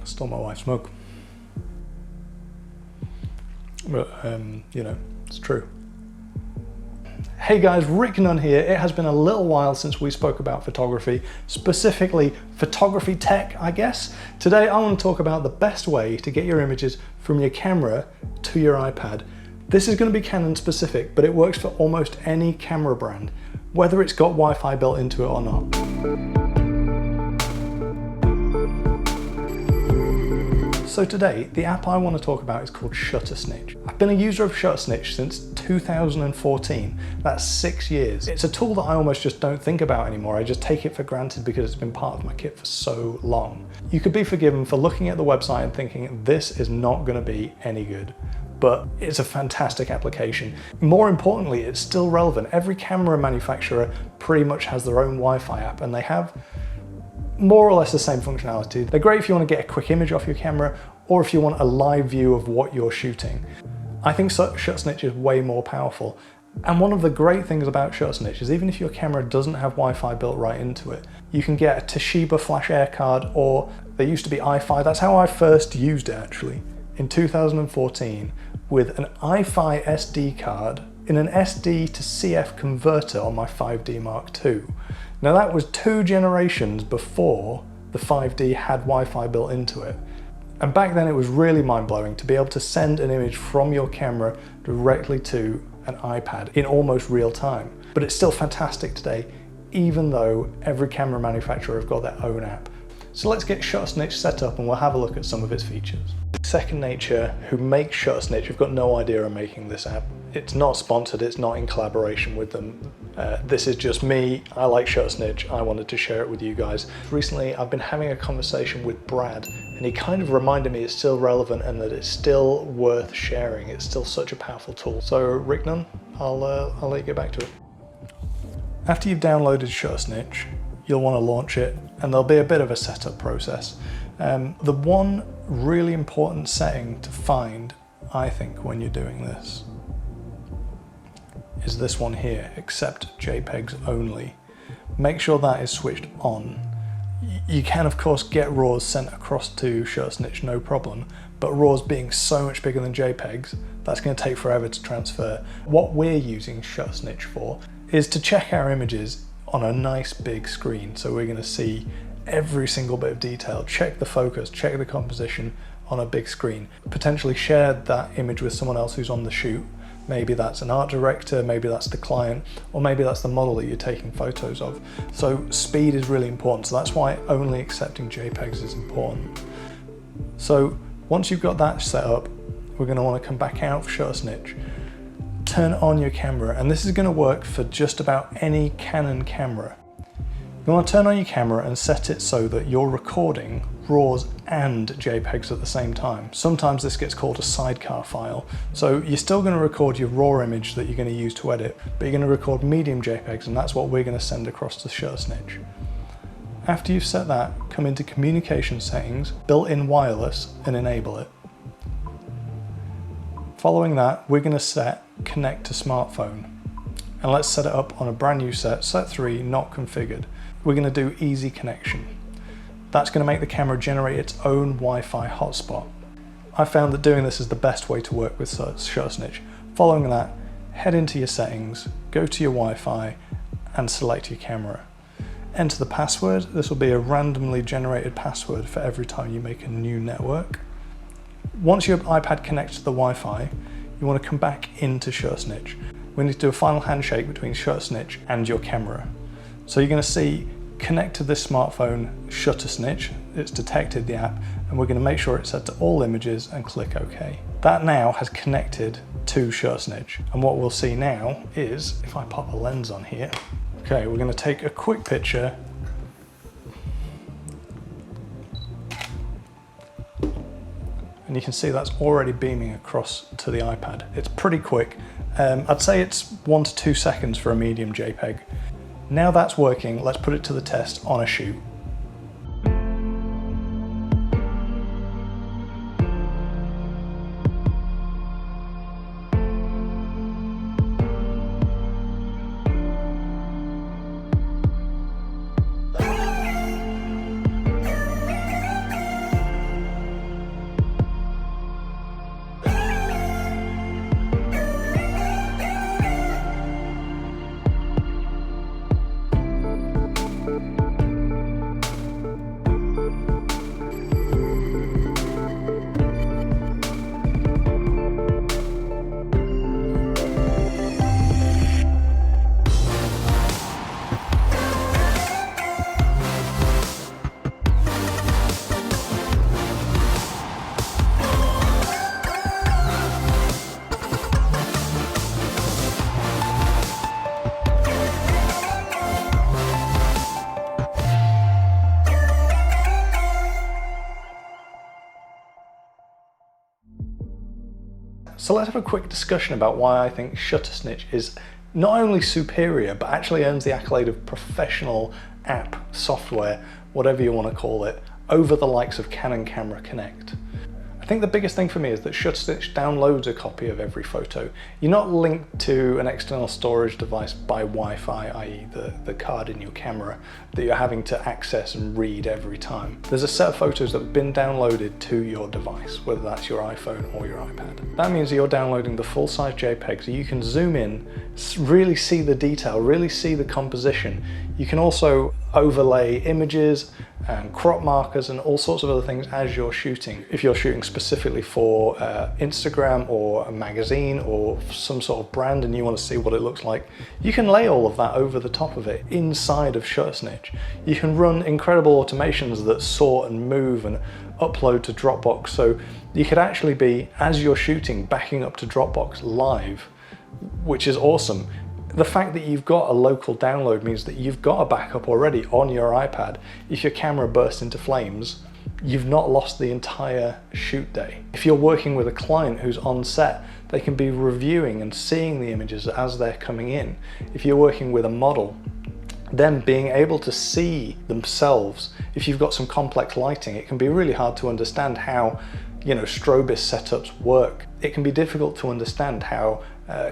Stole my wife's mug. But, you know, it's true. Hey guys, Rick Nunn here. It has been a little while since we spoke about photography, specifically photography tech, I guess. Today I want to talk about the best way to get your images from your camera to your iPad. This is going to be Canon specific, but it works for almost any camera brand, whether it's got Wi-Fi built into it or not. So today, the app I want to talk about is called ShutterSnitch. I've been a user of ShutterSnitch since 2014. That's 6 years. It's a tool that I almost just don't think about anymore. I just take it for granted because it's been part of my kit for so long. You could be forgiven for looking at the website and thinking, this is not going to be any good. But it's a fantastic application. More importantly, it's still relevant. Every camera manufacturer pretty much has their own Wi-Fi app, and they have more or less the same functionality. They're great if you want to get a quick image off your camera or if you want a live view of what you're shooting. I think ShutterSnitch is way more powerful. And one of the great things about ShutterSnitch is even if your camera doesn't have Wi-Fi built right into it, you can get a Toshiba Flash Air card, or there used to be iFi. That's how I first used it actually, in 2014, with an iFi SD card in an SD to CF converter on my 5D Mark II. Now that was 2 generations before the 5D had Wi-Fi built into it. And back then it was really mind-blowing to be able to send an image from your camera directly to an iPad in almost real time. But it's still fantastic today, even though every camera manufacturer have got their own app. So let's get ShutterSnitch set up and we'll have a look at some of its features. Second Nature, who make ShutterSnitch, have got no idea of making this app. It's not sponsored, it's not in collaboration with them. This is just me. I like ShutterSnitch. I wanted to share it with you guys. Recently, I've been having a conversation with Brad, and he kind of reminded me it's still relevant and that it's still worth sharing. It's still such a powerful tool. So Rick Nunn, I'll let you get back to it. After you've downloaded ShutterSnitch, you'll want to launch it, and there'll be a bit of a setup process. The one really important setting to find, I think, when you're doing this, is this one here, accept JPEGs only. Make sure that is switched on. You can of course get RAWs sent across to ShutterSnitch, no problem, but RAWs being so much bigger than JPEGs, that's going to take forever to transfer. What we're using ShutterSnitch for is to check our images on a nice big screen. So we're going to see every single bit of detail, check the focus, check the composition on a big screen, potentially share that image with someone else who's on the shoot. Maybe that's an art director, maybe that's the client, or maybe that's the model that you're taking photos of. So speed is really important. So that's why only accepting JPEGs is important. So once you've got that set up, we're going to want to come back out of ShutterSnitch, turn on your camera, and this is going to work for just about any Canon camera. You want to turn on your camera and set it so that you're recording RAWs and JPEGs at the same time. Sometimes this gets called a sidecar file. So you're still going to record your RAW image that you're going to use to edit, but you're going to record medium JPEGs, and that's what we're going to send across to ShutterSnitch. After you've set that, come into communication settings, built-in wireless, and enable it. Following that, we're going to set connect to smartphone. And let's set it up on a brand new set 3, not configured. We're going to do easy connection. That's going to make the camera generate its own Wi-Fi hotspot. I found that doing this is the best way to work with ShutterSnitch. Following that, head into your settings, go to your Wi-Fi, and select your camera. Enter the password. This will be a randomly generated password for every time you make a new network. Once your iPad connects to the Wi-Fi, you want to come back into ShutterSnitch. We need to do a final handshake between ShutterSnitch and your camera. So you're going to see connect to this smartphone ShutterSnitch. It's detected the app, and we're going to make sure it's set to all images and click OK. That now has connected to ShutterSnitch, and what we'll see now is, if I pop a lens on here, okay, we're going to take a quick picture and you can see that's already beaming across to the iPad. It's pretty quick. I'd say it's 1 to 2 seconds for a medium JPEG. Now that's working, let's put it to the test on a shoot. So let's have a quick discussion about why I think ShutterSnitch is not only superior, but actually earns the accolade of professional app, software, whatever you want to call it, over the likes of Canon Camera Connect. I think the biggest thing for me is that ShutterSnitch downloads a copy of every photo. You're not linked to an external storage device by Wi-Fi, i.e. the card in your camera that you're having to access and read every time. There's a set of photos that have been downloaded to your device, whether that's your iPhone or your iPad. That means you're downloading the full-size JPEG, so you can zoom in, really see the detail, really see the composition. You can also overlay images and crop markers and all sorts of other things as you're shooting. If you're shooting specifically for Instagram or a magazine or some sort of brand and you want to see what it looks like, you can lay all of that over the top of it inside of ShutterSnitch. You can run incredible automations that sort and move and upload to Dropbox, so you could actually be, as you're shooting, backing up to Dropbox live, which is awesome. The fact that you've got a local download means that you've got a backup already on your iPad. If your camera bursts into flames, you've not lost the entire shoot day. If you're working with a client who's on set, they can be reviewing and seeing the images as they're coming in. If you're working with a model, them being able to see themselves. If you've got some complex lighting, it can be really hard to understand how, strobist setups work. It can be difficult to understand how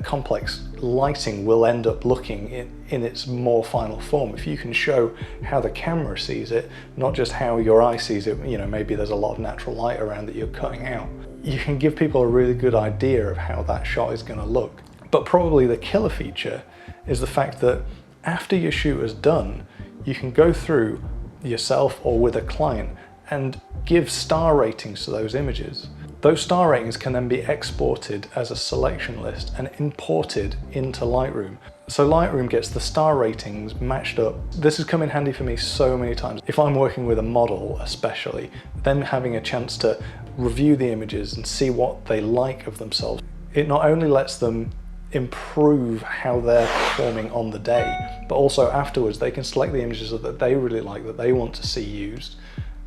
complex lighting will end up looking in its more final form. If you can show how the camera sees it, not just how your eye sees it, maybe there's a lot of natural light around that you're cutting out, you can give people a really good idea of how that shot is going to look. But probably the killer feature is the fact that after your shoot is done, you can go through yourself or with a client and give star ratings to those images. Those star ratings can then be exported as a selection list and imported into Lightroom. So Lightroom gets the star ratings matched up. This has come in handy for me so many times. If I'm working with a model especially, then having a chance to review the images and see what they like of themselves, it not only lets them improve how they're performing on the day, but also afterwards they can select the images that they really like, that they want to see used.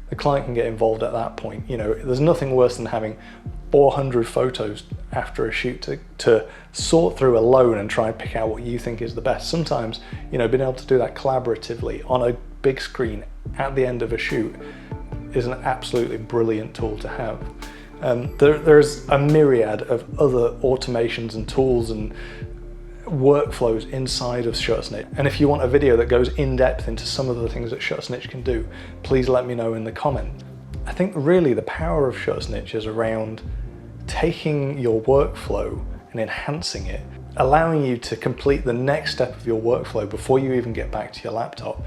The client can get involved at that point. There's nothing worse than having 400 photos after a shoot to sort through alone and try and pick out what you think is the best. Sometimes, being able to do that collaboratively on a big screen at the end of a shoot is an absolutely brilliant tool to have. There's a myriad of other automations and tools and workflows inside of ShutterSnitch. And if you want a video that goes in depth into some of the things that ShutterSnitch can do, please let me know in the comment. I think really the power of ShutterSnitch is around taking your workflow and enhancing it, allowing you to complete the next step of your workflow before you even get back to your laptop.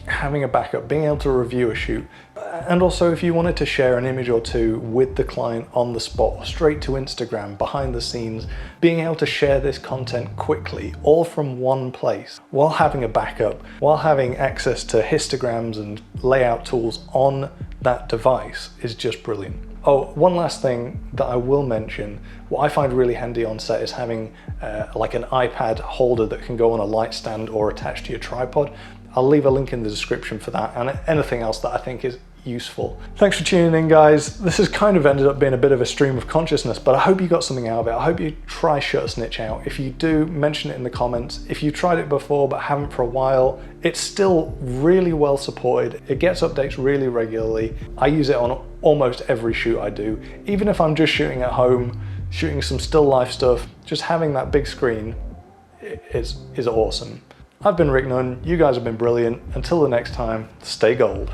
Having a backup, being able to review a shoot, and also if you wanted to share an image or two with the client on the spot, straight to Instagram, behind the scenes, being able to share this content quickly, all from one place, while having a backup, while having access to histograms and layout tools on that device is just brilliant. Oh, one last thing that I will mention, what I find really handy on set is having like an iPad holder that can go on a light stand or attached to your tripod. I'll leave a link in the description for that and anything else that I think is useful. Thanks for tuning in, guys. This has kind of ended up being a bit of a stream of consciousness, but I hope you got something out of it. I hope you try ShutterSnitch out. If you do, mention it in the comments. If you tried it before but haven't for a while, it's still really well supported. It gets updates really regularly. I use it on almost every shoot I do. Even if I'm just shooting at home, shooting some still life stuff, just having that big screen is awesome. I've been Rick Nunn, you guys have been brilliant. Until the next time, stay gold.